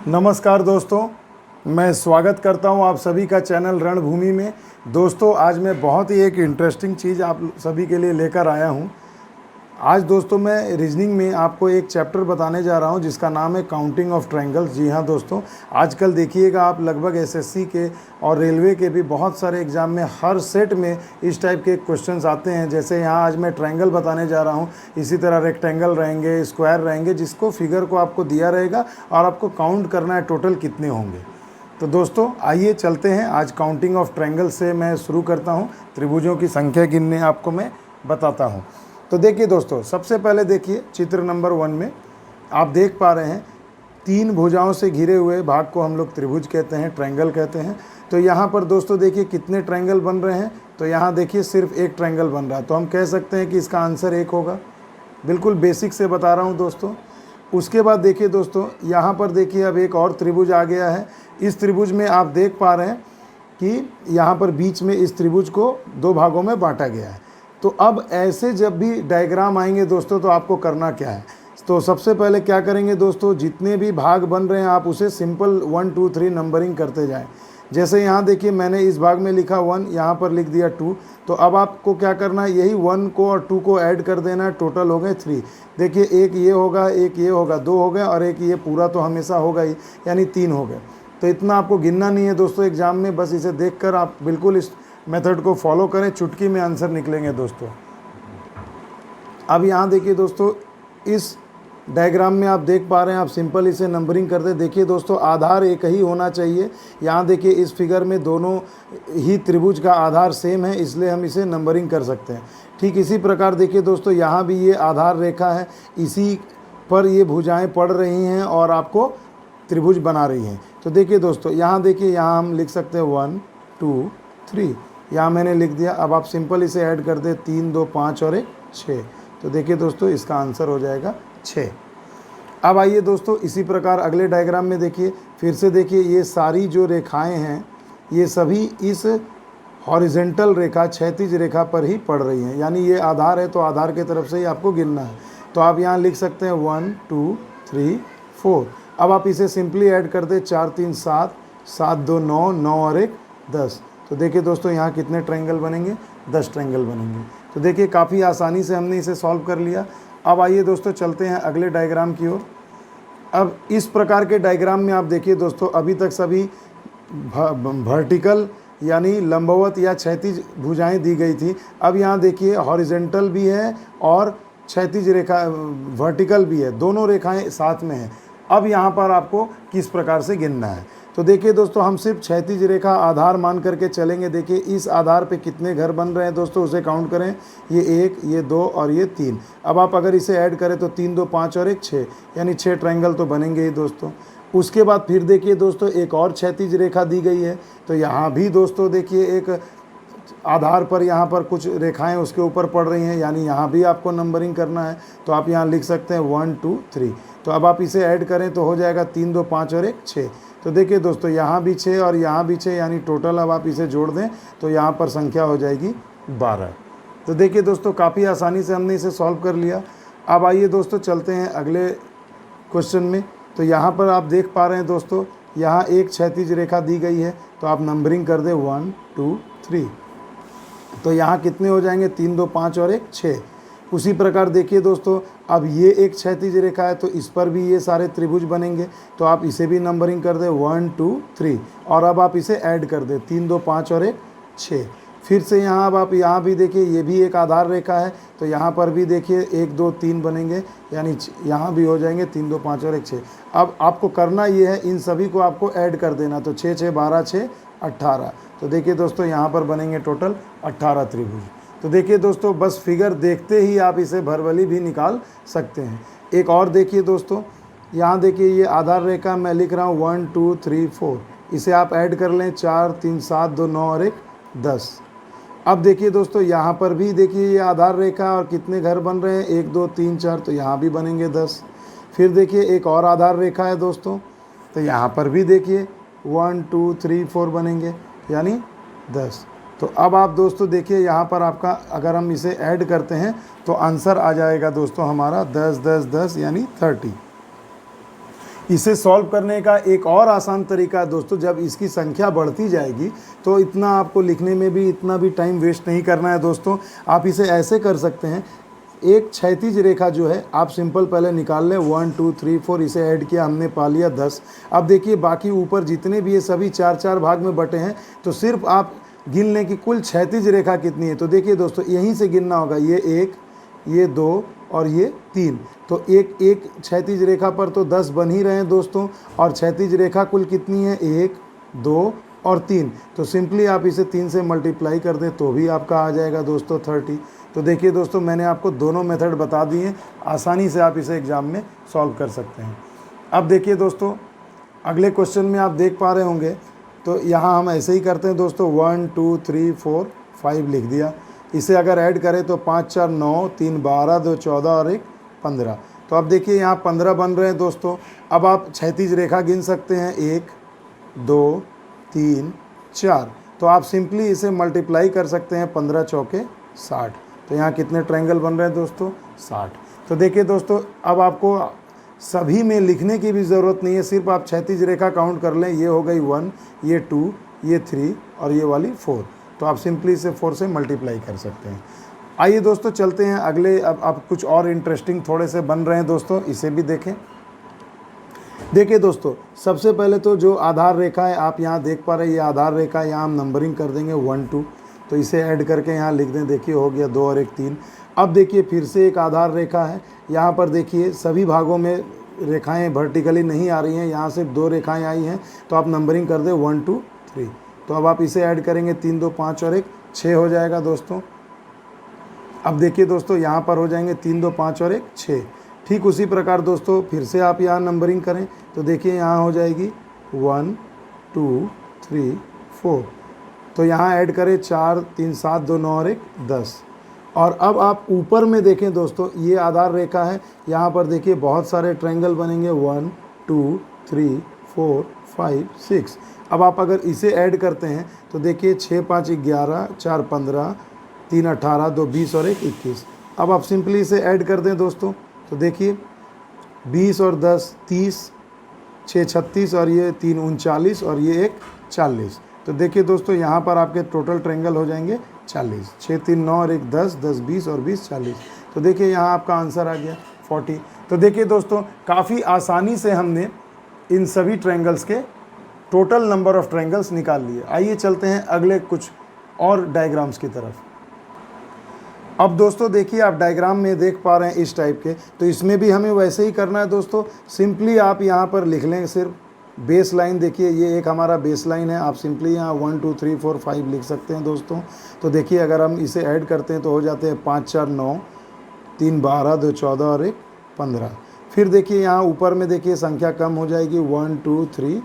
नमस्कार दोस्तों, मैं स्वागत करता हूं आप सभी का चैनल रणभूमि में। दोस्तों, आज मैं बहुत ही एक इंटरेस्टिंग चीज़ आप सभी के लिए लेकर आया हूं। आज दोस्तों मैं रीजनिंग में आपको एक चैप्टर बताने जा रहा हूं जिसका नाम है काउंटिंग ऑफ ट्रायंगल्स। जी हाँ दोस्तों, आजकल देखिएगा आप लगभग एसएससी के और रेलवे के भी बहुत सारे एग्ज़ाम में हर सेट में इस टाइप के क्वेश्चंस आते हैं। जैसे यहाँ आज मैं ट्रायंगल बताने जा रहा हूँ, इसी तरह रेक्टेंगल रहेंगे, स्क्वायर रहेंगे, जिसको फिगर को आपको दिया रहेगा और आपको काउंट करना है टोटल कितने होंगे। तो दोस्तों आइए चलते हैं। आज काउंटिंग ऑफ ट्रायंगल से मैं शुरू करता हूँ। त्रिभुजों की संख्या गिनने आपको मैं बताता हूँ। तो देखिए दोस्तों, सबसे पहले देखिए चित्र नंबर 1 में आप देख पा रहे हैं 3 भुजाओं से घिरे हुए भाग को हम लोग त्रिभुज कहते हैं, ट्रायंगल कहते हैं। तो यहाँ पर दोस्तों देखिए कितने ट्रायंगल बन रहे हैं। तो यहाँ देखिए सिर्फ एक ट्रायंगल बन रहा है, तो हम कह सकते हैं कि इसका आंसर 1 होगा। बिल्कुल बेसिक से बता रहा हूँ दोस्तों। उसके बाद देखिए दोस्तों, यहाँ पर देखिए अब एक और त्रिभुज आ गया है। इस त्रिभुज में आप देख पा रहे हैं कि यहाँ पर बीच में इस त्रिभुज को 2 भागों में बांटा गया है। तो अब ऐसे जब भी डायग्राम आएंगे दोस्तों, तो आपको करना क्या है। तो सबसे पहले क्या करेंगे दोस्तों, जितने भी भाग बन रहे हैं आप उसे सिंपल 1 2 3 नंबरिंग करते जाएं। जैसे यहाँ देखिए मैंने इस भाग में लिखा 1, यहाँ पर लिख दिया 2। तो अब आपको क्या करना है, यही 1 को और 2 को ऐड कर देना है। टोटल हो गए 3। देखिए एक ये होगा, एक ये होगा, 2 हो गए, और एक ये पूरा तो हमेशा होगा ही, यानी 3 हो गए। तो इतना आपको गिनना नहीं है दोस्तों एग्जाम में, बस इसे देखकर आप बिल्कुल इस मेथड को फॉलो करें, चुटकी में आंसर निकलेंगे दोस्तों। अब यहाँ देखिए दोस्तों, इस डायग्राम में आप देख पा रहे हैं, आप सिंपल इसे नंबरिंग कर दे। देखिए दोस्तों, आधार एक ही होना चाहिए। यहाँ देखिए इस फिगर में दोनों ही त्रिभुज का आधार सेम है, इसलिए हम इसे नंबरिंग कर सकते हैं। ठीक इसी प्रकार देखिए दोस्तों, यहाँ भी ये आधार रेखा है, इसी पर ये भुजाएं पड़ रही हैं और आपको त्रिभुज बना रही हैं। तो देखिए दोस्तों, यहाँ देखिए, यहाँ हम लिख सकते हैं 1 2 3, यहाँ मैंने लिख दिया। अब आप सिंपल इसे ऐड कर दे, 3 2 5 और 1 6। तो देखिए दोस्तों, इसका आंसर हो जाएगा 6। अब आइए दोस्तों, इसी प्रकार अगले डायग्राम में देखिए, फिर से देखिए ये सारी जो रेखाएं हैं ये सभी इस हॉरिजेंटल रेखा, क्षैतिज रेखा पर ही पड़ रही हैं। यानी ये आधार है, तो आधार के तरफ से ही आपको गिनना है। तो आप यहाँ लिख सकते हैं 1 2 3 4। अब आप इसे सिंपली ऐड कर दे, 4 3 7 7 2 9 9 और 1 10। तो देखिए दोस्तों, यहाँ कितने ट्रायंगल बनेंगे, 10 ट्रायंगल बनेंगे। तो देखिए काफ़ी आसानी से हमने इसे सॉल्व कर लिया। अब आइए दोस्तों चलते हैं अगले डायग्राम की ओर। अब इस प्रकार के डायग्राम में आप देखिए दोस्तों, अभी तक सभी वर्टिकल यानी लंबवत या क्षैतिज भुजाएं दी गई थी। अब यहाँ देखिए हॉरिजेंटल भी है और क्षैतिज रेखा वर्टिकल भी है, दोनों रेखाएं साथ में हैं। अब यहाँ पर आपको किस प्रकार से गिनना है। तो देखिए दोस्तों, हम सिर्फ क्षैतिज रेखा आधार मान करके चलेंगे। देखिए इस आधार पे कितने घर बन रहे हैं दोस्तों, उसे काउंट करें। ये 1, ये 2 और ये 3। अब आप अगर इसे ऐड करें तो 3 2 5 और 1 6, यानी 6 ट्रायंगल तो बनेंगे ही दोस्तों। उसके बाद फिर देखिए दोस्तों, एक और क्षैतिज रेखा दी गई है। तो यहाँ भी दोस्तों देखिए एक आधार पर यहाँ पर कुछ रेखाएं उसके ऊपर पड़ रही हैं, यानी यहाँ भी आपको नंबरिंग करना है। तो आप यहाँ लिख सकते हैं 1 2 3। तो अब आप इसे ऐड करें तो हो जाएगा 3 2 5 और 1 6। तो देखिए दोस्तों, यहाँ भी 6 और यहाँ भी 6, यानी टोटल अब आप इसे जोड़ दें तो यहाँ पर संख्या हो जाएगी 12। तो देखिए दोस्तों, काफ़ी आसानी से हमने इसे सॉल्व कर लिया। अब आइए दोस्तों चलते हैं अगले क्वेश्चन में। तो यहाँ पर आप देख पा रहे हैं दोस्तों, यहाँ एक क्षैतिज रेखा दी गई है। तो आप नंबरिंग कर दें 1 2 3। तो यहाँ कितने हो जाएंगे, 3 2 5 और 1 6। उसी प्रकार देखिए दोस्तों, अब ये एक क्षैतिज रेखा है, तो इस पर भी ये सारे त्रिभुज बनेंगे। तो आप इसे भी नंबरिंग कर दें 1 2 3, और अब आप इसे ऐड कर दें 3 2 5 और 1 6। फिर से यहाँ अब आप यहाँ भी देखिए, ये भी एक आधार रेखा है। तो यहाँ पर भी देखिए 1 2 3 बनेंगे, यानी यहाँ भी हो जाएंगे 3 2 5 और 1 6। अब आपको करना ये है, इन सभी को आपको ऐड कर देना। तो 6 6 12 6 18। तो देखिए दोस्तों, यहाँ पर बनेंगे टोटल 18 त्रिभुज। तो देखिए दोस्तों, बस फिगर देखते ही आप इसे भरवली भी निकाल सकते हैं। एक और देखिए दोस्तों, यहाँ देखिए ये आधार रेखा मैं लिख रहा हूँ 1 2 3 4। इसे आप ऐड कर लें, 4 3 7 2 9 और 1 10। अब देखिए दोस्तों, यहाँ पर भी देखिए ये आधार रेखा और कितने घर बन रहे हैं, 1 2 3 4। तो यहाँ भी बनेंगे 10। फिर देखिए एक और आधार रेखा है दोस्तों, तो यहाँ पर भी देखिए 1 2 3 4 बनेंगे, यानी 10। तो अब आप दोस्तों देखिए, यहाँ पर आपका अगर हम इसे ऐड करते हैं तो आंसर आ जाएगा दोस्तों हमारा 10 10 10, यानी 30। इसे सॉल्व करने का एक और आसान तरीका है दोस्तों, जब इसकी संख्या बढ़ती जाएगी तो इतना आपको लिखने में भी इतना भी टाइम वेस्ट नहीं करना है दोस्तों। आप इसे ऐसे कर सकते हैं, एक क्षैतिज रेखा जो है आप सिंपल पहले निकाल लें, 1 2 3 4, इसे ऐड किया हमने, पा लिया 10। अब देखिए बाकी ऊपर जितने भी ये सभी 4 4 भाग में बटे हैं, तो सिर्फ आप गिन लें कि कुल क्षैतिज रेखा कितनी है। तो देखिए दोस्तों यहीं से गिनना होगा, ये 1, ये 2 और ये 3। तो एक एक क्षैतिज रेखा पर तो 10 बन ही रहे हैं दोस्तों, और क्षैतिज रेखा कुल कितनी है, 1 2 और 3। तो सिंपली आप इसे 3 से मल्टीप्लाई कर दें तो भी आपका आ जाएगा दोस्तों 30। तो देखिए दोस्तों मैंने आपको दोनों मेथड बता दिए, आसानी से आप इसे एग्ज़ाम में सॉल्व कर सकते हैं। अब देखिए दोस्तों अगले क्वेश्चन में आप देख पा रहे होंगे, तो यहाँ हम ऐसे ही करते हैं दोस्तों, 1 2 3 4 5 लिख दिया। इसे अगर ऐड करें तो 5 4 9, 3 12, 2 14 और 1 15। तो अब देखिए यहाँ 15 बन रहे हैं दोस्तों। अब आप क्षैतिज रेखा गिन सकते हैं, 1 2 3 4। तो आप सिंपली इसे मल्टीप्लाई कर सकते हैं, 15 चौके 60। तो यहाँ कितने ट्रायंगल बन रहे हैं दोस्तों, 60। तो देखिए दोस्तों अब आपको सभी में लिखने की भी ज़रूरत नहीं है, सिर्फ आप क्षैतिज रेखा काउंट कर लें। ये हो गई 1, ये 2, ये 3 और ये वाली 4। तो आप सिंपली इसे 4 से मल्टीप्लाई कर सकते हैं। आइए दोस्तों चलते हैं अगले, अब कुछ और इंटरेस्टिंग थोड़े से बन रहे हैं दोस्तों, इसे भी देखें। देखिए दोस्तों सबसे पहले तो जो आधार रेखा है आप यहाँ देख पा रहे हैं, ये आधार रेखा है, यहाँ हम नंबरिंग कर देंगे 1 2। तो इसे ऐड करके यहाँ लिख दें, देखिए हो गया 2 और 1 3। अब देखिए फिर से एक आधार रेखा है, यहाँ पर देखिए सभी भागों में रेखाएं वर्टिकली नहीं आ रही हैं, यहाँ सिर्फ 2 रेखाएं आई हैं। तो आप नंबरिंग कर दें 1 2 3। तो अब आप इसे ऐड करेंगे, 3 2 5 और 1 6 हो जाएगा दोस्तों। अब देखिए दोस्तों यहाँ पर हो जाएंगे 3 2 5 और 1 6। ठीक उसी प्रकार दोस्तों फिर से आप यहाँ नंबरिंग करें तो देखिए यहाँ हो जाएगी 1 2 3 4। तो यहाँ ऐड करें 4 3 7 2 9 और 1 10। और अब आप ऊपर में देखें दोस्तों, ये आधार रेखा है, यहाँ पर देखिए बहुत सारे ट्रायंगल बनेंगे, 1 2 3 4 5 6। अब आप अगर इसे ऐड करते हैं तो देखिए 6 5 11, 4 15, 3 18, 2 20 और 1 21। अब आप सिंपली इसे ऐड कर दें दोस्तों, तो देखिए 20 और 10 30, 6 36 और ये 3 39 और ये 1 40। तो देखिए दोस्तों यहाँ पर आपके टोटल ट्रायंगल हो जाएंगे 40। 6 3 9 और 1 10, 10 20 और 20 40। तो देखिए यहाँ आपका आंसर आ गया 40। तो देखिए दोस्तों काफ़ी आसानी से हमने इन सभी ट्रायंगल्स के टोटल नंबर ऑफ ट्रायंगल्स निकाल लिए। आइए चलते हैं अगले कुछ और डायग्राम्स की तरफ। अब दोस्तों देखिए आप डायग्राम में देख पा रहे हैं इस टाइप के, तो इसमें भी हमें वैसे ही करना है दोस्तों। सिंपली आप यहाँ पर लिख लें सिर्फ बेस लाइन। देखिए ये एक हमारा बेस लाइन है, आप सिंपली यहाँ 1 2 3 4 5 लिख सकते हैं दोस्तों। तो देखिए अगर हम इसे ऐड करते हैं तो हो जाते हैं 5 4 9, 3 12, 2 14 और 1 15। फिर देखिए यहाँ ऊपर में देखिए संख्या कम हो जाएगी, 1 2 3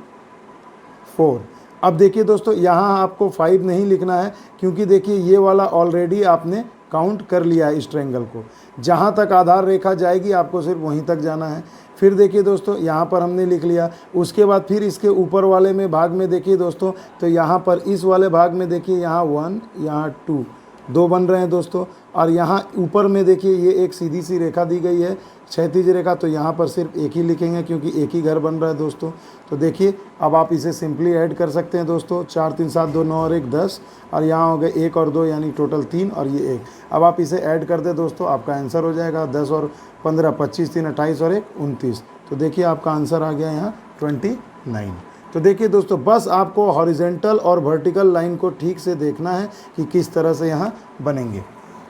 4। अब देखिए दोस्तों यहाँ आपको 5 नहीं लिखना है, क्योंकि देखिए ये वाला ऑलरेडी आपने काउंट कर लिया है इस ट्रायंगल को। जहाँ तक आधार रेखा जाएगी आपको सिर्फ वहीं तक जाना है। फिर देखिए दोस्तों यहाँ पर हमने लिख लिया, उसके बाद फिर इसके ऊपर वाले में भाग में देखिए दोस्तों, तो यहाँ पर इस वाले भाग में देखिए यहाँ 1 यहाँ 2 2 बन रहे हैं दोस्तों। और यहाँ ऊपर में देखिए ये एक सीधी सी रेखा दी गई है, क्षैतिज रेखा, तो यहाँ पर सिर्फ एक ही लिखेंगे क्योंकि एक ही घर बन रहा है दोस्तों। तो देखिए अब आप इसे सिंपली ऐड कर सकते हैं दोस्तों, 4 3 7 2 9 और 1 10। और यहाँ हो गए 1 और 2 यानी टोटल 3 और ये 1। अब आप इसे ऐड कर दें दोस्तों, आपका आंसर हो जाएगा 10 और 15 25, 3 28 और 1 29। तो देखिए आपका आंसर आ गया यहाँ 29। तो देखिए दोस्तों बस आपको हॉरिजेंटल और वर्टिकल लाइन को ठीक से देखना है कि किस तरह से यहाँ बनेंगे।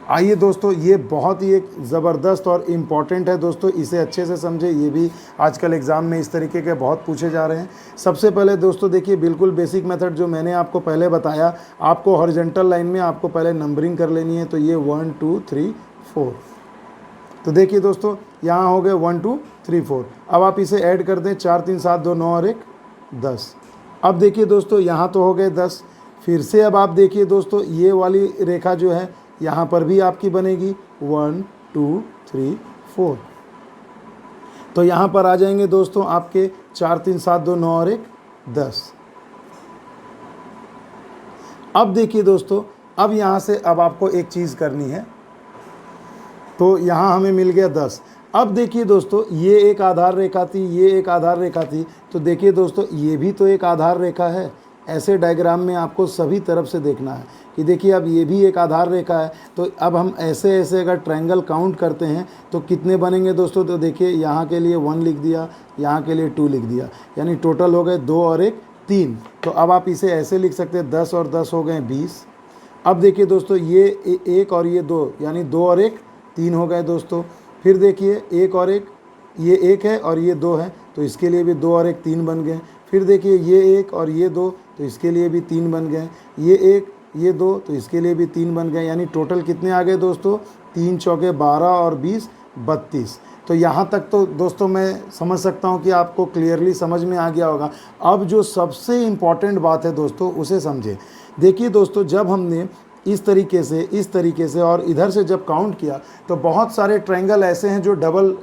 आइए दोस्तों ये बहुत ही एक ज़बरदस्त और इम्पॉर्टेंट है दोस्तों, इसे अच्छे से समझे। ये भी आजकल एग्ज़ाम में इस तरीके के बहुत पूछे जा रहे हैं। सबसे पहले दोस्तों देखिए बिल्कुल बेसिक मेथड जो मैंने आपको पहले बताया, आपको हॉरिजेंटल लाइन में आपको पहले नंबरिंग कर लेनी है। तो ये 1 2 3 4। तो देखिए दोस्तों यहाँ हो गए 1 2 3 4। अब आप इसे ऐड कर दें, 4 3 7 2 9 और 1 10। अब देखिए दोस्तों यहाँ तो हो गए 10। फिर से अब आप देखिए दोस्तों ये वाली रेखा जो है यहाँ पर भी आपकी बनेगी 1 2 3 4। तो यहाँ पर आ जाएंगे दोस्तों आपके 4 3 7 2 9 और 1 10। अब देखिए दोस्तों अब यहाँ से अब आपको एक चीज़ करनी है। तो यहाँ हमें मिल गया 10। अब देखिए दोस्तों, ये एक आधार रेखा थी, ये एक आधार रेखा थी, तो देखिए दोस्तों ये भी तो एक आधार रेखा है। ऐसे डायग्राम में आपको सभी तरफ से देखना है कि देखिए अब ये भी एक आधार रेखा है। तो अब हम ऐसे ऐसे अगर ट्रायंगल काउंट करते हैं तो कितने बनेंगे दोस्तों, तो देखिए यहाँ के लिए 1 लिख दिया, यहाँ के लिए 2 लिख दिया, यानी टोटल हो गए 2 और 1 3। तो अब आप इसे ऐसे लिख सकते हैं 10 और 10 हो गए 20। अब देखिए दोस्तों ये 1 और ये 2, यानी 2 और 1 3 हो गए दोस्तों। फिर देखिए 1 और 1, ये 1 है और ये 2 है, तो इसके लिए भी 2 और 1 3 बन गए। फिर देखिए ये 1 और ये 2, तो इसके लिए भी 3 बन गए। ये 1 ये 2, तो इसके लिए भी 3 बन गए। यानी टोटल कितने आ गए दोस्तों, 3 चौके 12 और 20 32। तो यहाँ तक तो दोस्तों मैं समझ सकता हूँ कि आपको क्लियरली समझ में आ गया होगा। अब जो सबसे इम्पॉर्टेंट बात है दोस्तों उसे समझे। देखिए दोस्तों, जब हमने इस तरीके से और इधर से जब काउंट किया तो बहुत सारे ट्रायंगल ऐसे हैं जो डबल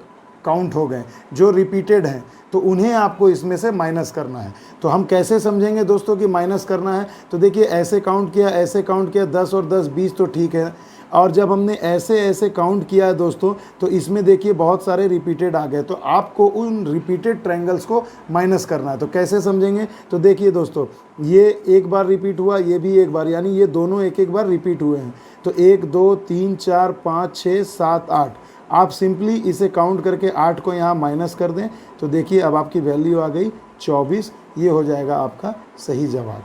काउंट हो गए, जो रिपीटेड हैं, तो उन्हें आपको इसमें से माइनस करना है। तो हम कैसे समझेंगे दोस्तों कि माइनस करना है, तो देखिए ऐसे काउंट किया, ऐसे काउंट किया, 10 और 10 20 तो ठीक है। और जब हमने ऐसे ऐसे काउंट किया है दोस्तों, तो इसमें देखिए बहुत सारे रिपीटेड आ गए, तो आपको उन रिपीटेड ट्रायंगल्स को माइनस करना है। तो कैसे समझेंगे, तो देखिए दोस्तों ये एक बार रिपीट हुआ, ये भी एक बार, यानी ये दोनों एक एक बार रिपीट हुए हैं। तो 1 2 3 4 5 6 7 8, आप सिंपली इसे काउंट करके 8 को यहाँ माइनस कर दें, तो देखिए अब आपकी वैल्यू आ गई 24। ये हो जाएगा आपका सही जवाब।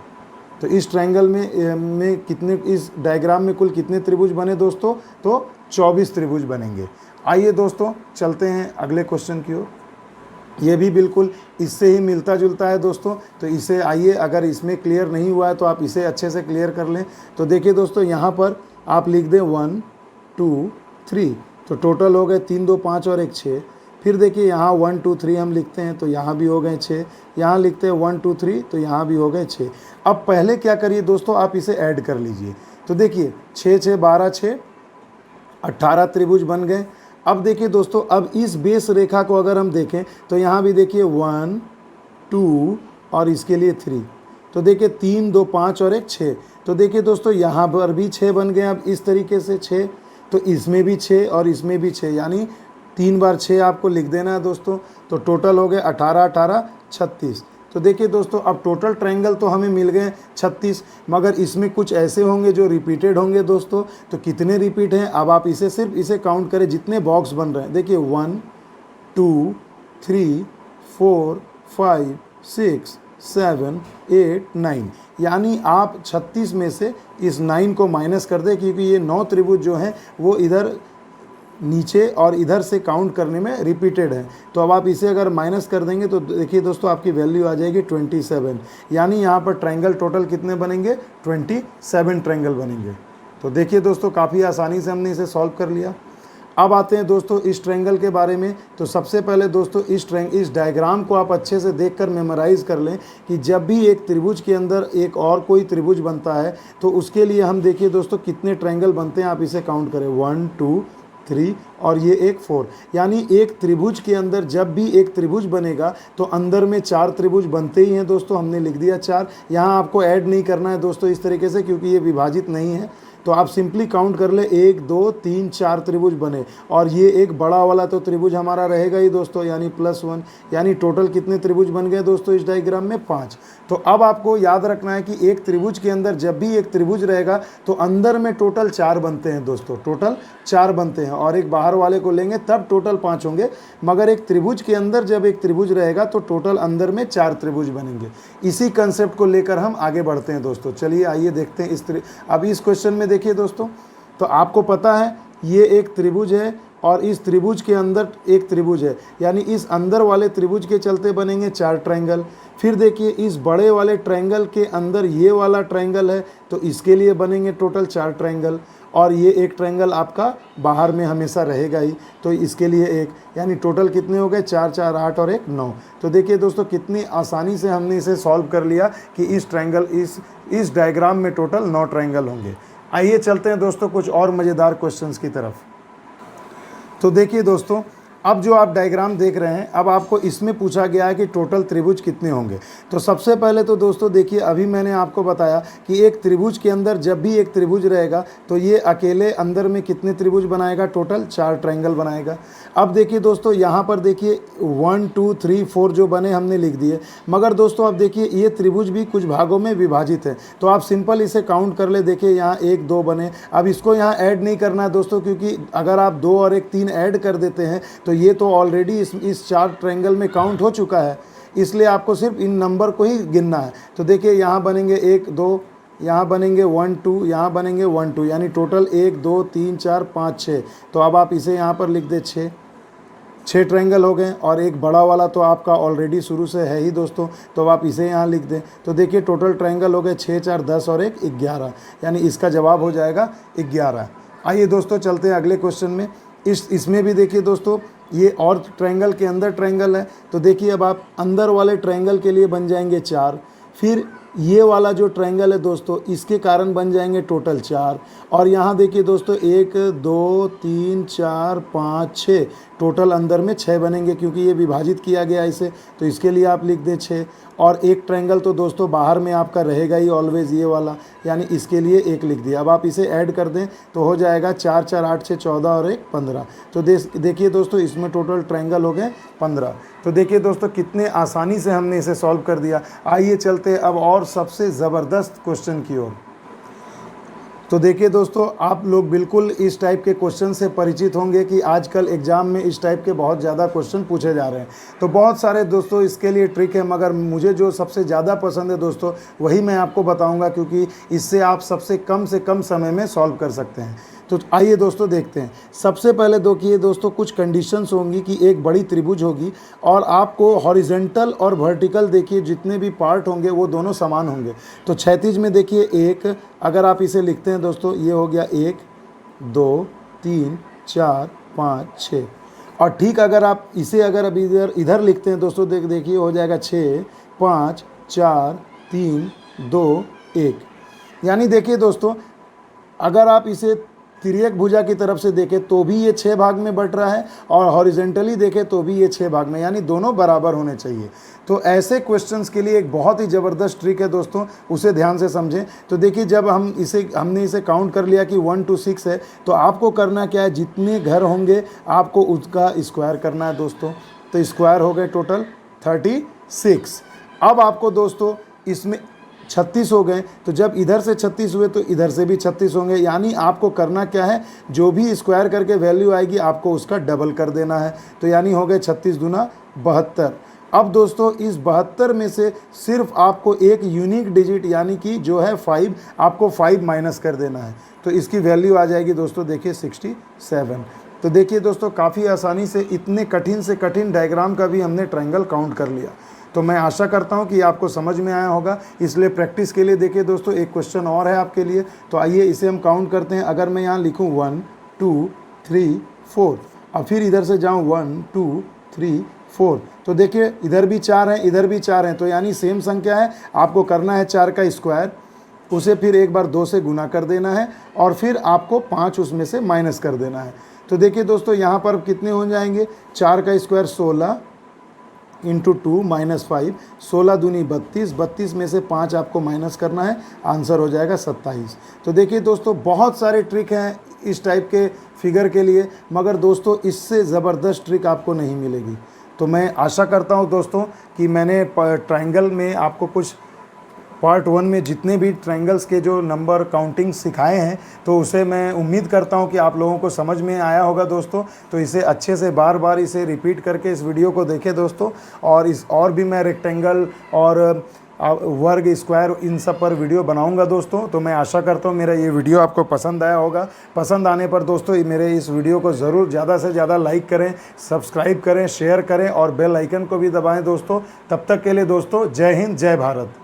तो इस ट्रायंगल में कितने, इस डायग्राम में कुल कितने त्रिभुज बने दोस्तों, तो 24 त्रिभुज बनेंगे। आइए दोस्तों चलते हैं अगले क्वेश्चन की ओर। ये भी बिल्कुल इससे ही मिलता जुलता है दोस्तों, तो इसे आइए, अगर इसमें क्लियर नहीं हुआ है तो आप इसे अच्छे से क्लियर कर लें। तो देखिए दोस्तों, यहाँ पर आप लिख दें 1 2 3, तो टोटल हो गए 3 2 5 और 1 6। फिर देखिए यहाँ 1 2 3 हम लिखते हैं, तो यहाँ भी हो गए 6। यहाँ लिखते हैं 1 2 3, तो यहाँ भी हो गए 6। अब पहले क्या करिए दोस्तों, आप इसे ऐड कर लीजिए। तो देखिए 6 6 12 6 18 त्रिभुज बन गए। अब देखिए दोस्तों, अब इस बेस रेखा को अगर हम देखें तो यहाँ भी देखिए 1 2 और इसके लिए 3, तो देखिए 3 2 5 और 1 6। तो देखिए दोस्तों यहाँ पर भी 6 बन गए। अब इस तरीके से 6, तो इसमें भी 6 और इसमें भी 6, यानी 3 बार 6 आपको लिख देना है दोस्तों। तो टोटल हो गए 18 18 36। तो देखिए दोस्तों, अब टोटल ट्रायंगल तो हमें मिल गए 36, मगर इसमें कुछ ऐसे होंगे जो रिपीटेड होंगे दोस्तों। तो कितने रिपीट हैं, अब आप इसे सिर्फ इसे काउंट करें, जितने बॉक्स बन रहे हैं। देखिए 1 2 3 4 5 6 7 8 9, यानी आप 36 में से इस 9 को माइनस कर दें, क्योंकि ये 9 त्रिभुज जो हैं वो इधर नीचे और इधर से काउंट करने में रिपीटेड है। तो अब आप इसे अगर माइनस कर देंगे तो देखिए दोस्तों आपकी वैल्यू आ जाएगी 27, यानी यहाँ पर ट्रायंगल टोटल कितने बनेंगे, 27 ट्रायंगल बनेंगे। तो देखिए दोस्तों, काफ़ी आसानी से हमने इसे सॉल्व कर लिया। अब आते हैं दोस्तों इस ट्रायंगल के बारे में। तो सबसे पहले दोस्तों इस डायग्राम को आप अच्छे से देखकर मेमोराइज कर लें कि जब भी एक त्रिभुज के अंदर एक और कोई त्रिभुज बनता है तो उसके लिए हम देखिए दोस्तों कितने ट्रायंगल बनते हैं, आप इसे काउंट करें 1 2 3 और ये एक 4, यानी एक त्रिभुज के अंदर जब भी एक त्रिभुज बनेगा तो अंदर में 4 त्रिभुज बनते ही हैं दोस्तों। हमने लिख दिया 4, यहाँ आपको ऐड नहीं करना है दोस्तों इस तरीके से, क्योंकि ये विभाजित नहीं है। तो आप सिंपली काउंट कर ले 1 2 3 4 त्रिभुज बने, और ये एक बड़ा वाला तो त्रिभुज हमारा रहेगा ही दोस्तों, यानी +1, यानी टोटल कितने त्रिभुज बन गए दोस्तों इस डायग्राम में, 5। तो अब आपको याद रखना है कि एक त्रिभुज के अंदर जब भी एक त्रिभुज रहेगा तो अंदर में टोटल 4 बनते हैं दोस्तों, टोटल 4 बनते हैं, और एक बाहर वाले को लेंगे तब टोटल 5 होंगे। मगर एक त्रिभुज के अंदर जब एक त्रिभुज रहेगा तो टोटल अंदर में 4 त्रिभुज बनेंगे। इसी कंसेप्ट को लेकर हम आगे बढ़ते हैं दोस्तों। चलिए आइए देखते हैं अब इस क्वेश्चन में देखिए दोस्तों, तो आपको पता है ये एक त्रिभुज है और इस त्रिभुज के अंदर एक त्रिभुज है, यानी इस अंदर वाले त्रिभुज के चलते बनेंगे 4 ट्रायंगल। फिर देखिए इस बड़े वाले ट्रायंगल के अंदर ये वाला ट्रायंगल है, तो इसके लिए बनेंगे टोटल 4 ट्रायंगल, और ये एक ट्रायंगल आपका बाहर में हमेशा रहेगा ही, तो इसके लिए एक, यानी टोटल कितने हो गए 4 4 8 और 1 9। तो देखिए दोस्तों कितनी आसानी से हमने इसे सॉल्व कर लिया कि इस डायग्राम में टोटल 9 ट्रायंगल होंगे। आइए चलते हैं दोस्तों कुछ और मज़ेदार क्वेश्चंस की तरफ। तो देखिए दोस्तों, अब जो आप डायग्राम देख रहे हैं, अब आपको इसमें पूछा गया है कि टोटल त्रिभुज कितने होंगे। तो सबसे पहले तो दोस्तों देखिए, अभी मैंने आपको बताया कि एक त्रिभुज के अंदर जब भी एक त्रिभुज रहेगा तो ये अकेले अंदर में कितने त्रिभुज बनाएगा, टोटल 4 ट्रायंगल बनाएगा। अब देखिए दोस्तों, यहाँ पर देखिए 1 2 3 4 जो बने हमने लिख दिए, मगर दोस्तों अब देखिए ये त्रिभुज भी कुछ भागों में विभाजित है, तो आप सिंपल इसे काउंट कर ले। देखिए यहाँ 1 2 बने, अब इसको यहाँ ऐड नहीं करना है दोस्तों, क्योंकि अगर आप 2 और 1 3 ऐड कर देते हैं तो ये तो ऑलरेडी इस 4 ट्रायंगल में काउंट हो चुका है, इसलिए आपको सिर्फ इन नंबर को ही गिनना है। तो देखिए यहाँ बनेंगे 1 2, यहाँ बनेंगे 1 2, यहाँ बनेंगे 1 2, यानी टोटल 1 2 3 4 5 6। तो अब आप इसे यहाँ पर लिख दे 6 ट्रायंगल हो गए, और एक बड़ा वाला तो आपका ऑलरेडी शुरू से है ही दोस्तों, तो अब आप इसे यहाँ लिख दें। तो देखिए टोटल ट्रायंगल हो गए 6 4 10 और 1 11, यानी इसका जवाब हो जाएगा 11। आइए दोस्तों चलते हैं अगले क्वेश्चन में। इसमें भी देखिए दोस्तों, ये और ट्रायंगल के अंदर ट्रायंगल है, तो देखिए अब आप अंदर वाले ट्रायंगल के लिए बन जाएंगे 4, फिर ये वाला जो ट्रायंगल है दोस्तों इसके कारण बन जाएंगे टोटल 4, और यहाँ देखिए दोस्तों 1 2 3 4 5 6, टोटल अंदर में 6 बनेंगे, क्योंकि ये विभाजित किया गया इसे, तो इसके लिए आप लिख दें 6। और एक ट्रायंगल तो दोस्तों बाहर में आपका रहेगा ही ऑलवेज, ये वाला, यानी इसके लिए 1 लिख दिया। अब आप इसे ऐड कर दें तो हो जाएगा 4 4 8 6 14 और 1 15। तो देखिए दोस्तों इसमें टोटल ट्रायंगल हो गए 15। तो देखिए दोस्तों कितने आसानी से हमने इसे सॉल्व कर दिया। आइए चलते अब और सबसे ज़बरदस्त क्वेश्चन की ओर। तो देखिए दोस्तों, आप लोग बिल्कुल इस टाइप के क्वेश्चन से परिचित होंगे कि आजकल एग्ज़ाम में इस टाइप के बहुत ज़्यादा क्वेश्चन पूछे जा रहे हैं। तो बहुत सारे दोस्तों इसके लिए ट्रिक है, मगर मुझे जो सबसे ज़्यादा पसंद है दोस्तों वही मैं आपको बताऊंगा, क्योंकि इससे आप सबसे कम से कम समय में सॉल्व कर सकते हैं। तो आइए दोस्तों देखते हैं। सबसे पहले देखिए दोस्तों, कुछ कंडीशंस होंगी कि एक बड़ी त्रिभुज होगी और आपको हॉरिजेंटल और वर्टिकल देखिए जितने भी पार्ट होंगे वो दोनों समान होंगे। तो क्षैतिज में देखिए 1, अगर आप इसे लिखते हैं दोस्तों, ये हो गया 1 2 3 4 5 6, और ठीक अगर आप इसे अगर अभी इधर लिखते हैं दोस्तों, देखिए हो जाएगा 6 5 4 3 2 1। यानी देखिए दोस्तों, अगर आप इसे तिर्यक भुजा की तरफ से देखें तो भी ये 6 भाग में बट रहा है, और हॉरिजेंटली देखें तो भी ये 6 भाग में, यानी दोनों बराबर होने चाहिए। तो ऐसे क्वेश्चंस के लिए एक बहुत ही ज़बरदस्त ट्रिक है दोस्तों, उसे ध्यान से समझें। तो देखिए जब हमने इसे काउंट कर लिया कि 1 2 6 है, तो आपको करना क्या है, जितने घर होंगे आपको उसका स्क्वायर करना है दोस्तों। तो स्क्वायर हो गए टोटल 36। अब आपको दोस्तों इसमें 36 हो गए, तो जब इधर से 36 हुए तो इधर से भी 36 होंगे, यानी आपको करना क्या है, जो भी स्क्वायर करके वैल्यू आएगी आपको उसका डबल कर देना है। तो यानी हो गए 36 दूना 72। अब दोस्तों इस 72 में से सिर्फ आपको एक यूनिक डिजिट यानी कि जो है 5, आपको 5 माइनस कर देना है, तो इसकी वैल्यू आ जाएगी दोस्तों देखिए 67। तो देखिए दोस्तों काफ़ी आसानी से इतने कठिन से कठिन डायग्राम का भी हमने ट्रायंगल काउंट कर लिया। तो मैं आशा करता हूं कि आपको समझ में आया होगा। इसलिए प्रैक्टिस के लिए देखिए दोस्तों एक क्वेश्चन और है आपके लिए, तो आइए इसे हम काउंट करते हैं। अगर मैं यहाँ लिखूँ 1 2 3 4 और फिर इधर से जाऊँ 1 2 3 4, तो देखिए इधर भी 4 हैं इधर भी 4 हैं, तो यानी सेम संख्या है। आपको करना है 4 का स्क्वायर, उसे फिर एक बार 2 से गुना कर देना है और फिर आपको 5 उसमें से माइनस कर देना है। तो देखिए दोस्तों यहाँ पर कितने हो जाएंगे, 4 का स्क्वायर 16 इंटू 2 माइनस 5, 16 दूनी 32, 32 में से 5 आपको माइनस करना है, आंसर हो जाएगा 27। तो देखिए दोस्तों बहुत सारे ट्रिक हैं इस टाइप के फिगर के लिए, मगर दोस्तों इससे ज़बरदस्त ट्रिक आपको नहीं मिलेगी। तो मैं आशा करता हूं दोस्तों कि मैंने ट्रायंगल में आपको कुछ पार्ट 1 में जितने भी ट्रायंगल्स के जो नंबर काउंटिंग सिखाए हैं, तो उसे मैं उम्मीद करता हूं कि आप लोगों को समझ में आया होगा दोस्तों। तो इसे अच्छे से बार बार इसे रिपीट करके इस वीडियो को देखें दोस्तों, और भी मैं रेक्टेंगल और वर्ग स्क्वायर इन सब पर वीडियो बनाऊंगा दोस्तों। तो मैं आशा करता हूं मेरा ये वीडियो आपको पसंद आया होगा। पसंद आने पर दोस्तों मेरे इस वीडियो को ज़रूर ज़्यादा से ज़्यादा लाइक करें, सब्सक्राइब करें, शेयर करें और बेल आइकन को भी दबाएं दोस्तों। तब तक के लिए दोस्तों जय हिंद, जय भारत।